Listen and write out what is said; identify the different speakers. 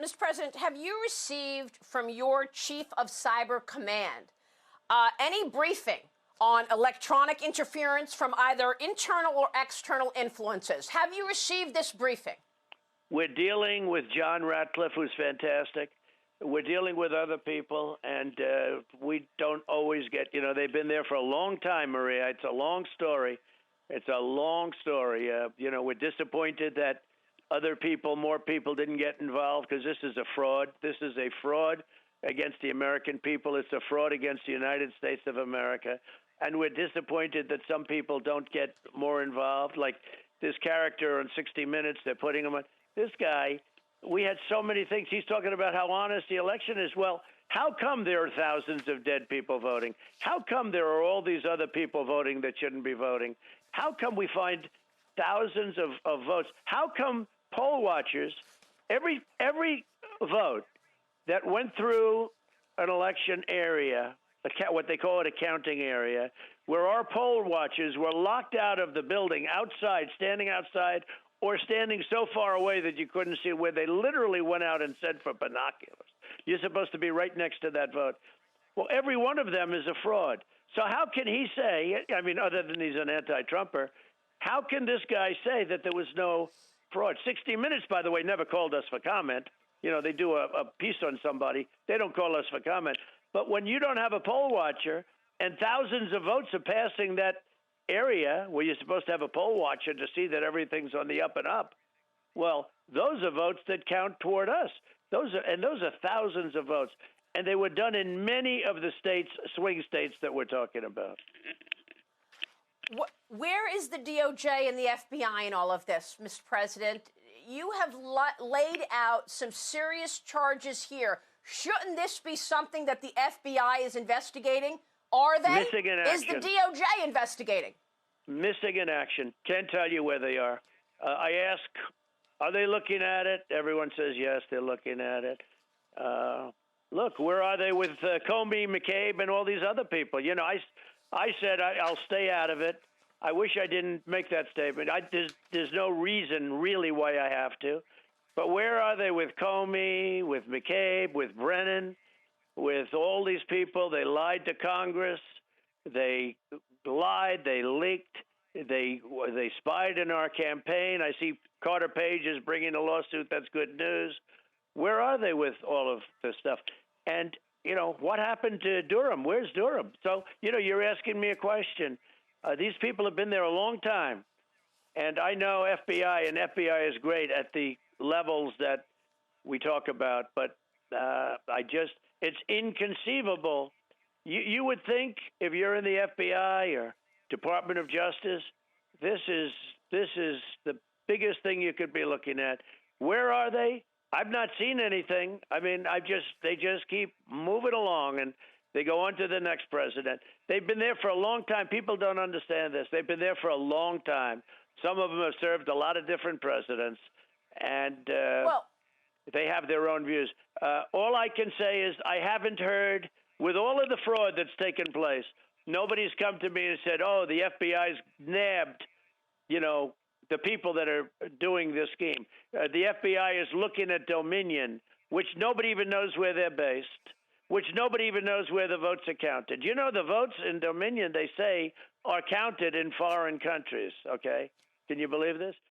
Speaker 1: Mr. President, have you received from your Chief of Cyber Command any briefing on electronic interference from either internal or external influences? Have you received this briefing?
Speaker 2: We're dealing with John Ratcliffe, who's fantastic. We're dealing with other people, and we don't always get, they've been there for a long time, Maria. It's a long story. It's a long story. We're disappointed that more people didn't get involved because this is a fraud. This is a fraud against the American people. It's a fraud against the United States of America. And we're disappointed that some people don't get more involved. Like this character on 60 Minutes, they're putting him on. This guy, we had so many things. He's talking about how honest the election is. Well, how come there are thousands of dead people voting? How come there are all these other people voting that shouldn't be voting? How come we find thousands of votes? How come poll watchers, every vote that went through an election area, what they call it a counting area, where our poll watchers were locked out of the building, outside, standing outside, or standing so far away that you couldn't see, where they literally went out and said for binoculars, you're supposed to be right next to that vote. Well, every one of them is a fraud. So how can he say, other than he's an anti-Trumper, how can this guy say that there was no fraud? 60 Minutes, by the way, never called us for comment. They do a piece on somebody. They don't call us for comment. But when you don't have a poll watcher and thousands of votes are passing that area where you're supposed to have a poll watcher to see that everything's on the up and up, well, those are votes that count toward us. Those are thousands of votes. And they were done in many of the states, swing states that we're talking about.
Speaker 1: Where is the DOJ and the FBI in all of this, Mr. President? You have laid out some serious charges here. Shouldn't this be something that the FBI is investigating? Are they?
Speaker 2: Missing in action.
Speaker 1: Is the DOJ investigating?
Speaker 2: Missing in action. Can't tell you where they are. I ask, are they looking at it? Everyone says yes, they're looking at it. Look, where are they with Comey, McCabe, and all these other people? I said I'll stay out of it. I wish I didn't make that statement. There's no reason really why I have to. But where are they with Comey, with McCabe, with Brennan, with all these people? They lied to Congress. They lied. They leaked. They spied in our campaign. I see Carter Page is bringing a lawsuit. That's good news. Where are they with all of this stuff? And, what happened to Durham? Where's Durham? So, you're asking me a question. These people have been there a long time. And I know FBI, and FBI is great at the levels that we talk about. But it's inconceivable. You would think if you're in the FBI or Department of Justice, this is the biggest thing you could be looking at. Where are they? I've not seen anything. They just keep moving along, and they go on to the next president. They've been there for a long time. People don't understand this. They've been there for a long time. Some of them have served a lot of different presidents, and they have their own views. All I can say is I haven't heard, with all of the fraud that's taken place, nobody's come to me and said, oh, the FBI's nabbed, the people that are doing this scheme. The FBI is looking at Dominion, which nobody even knows where they're based, which nobody even knows where the votes are counted. The votes in Dominion, they say, are counted in foreign countries, okay? Can you believe this?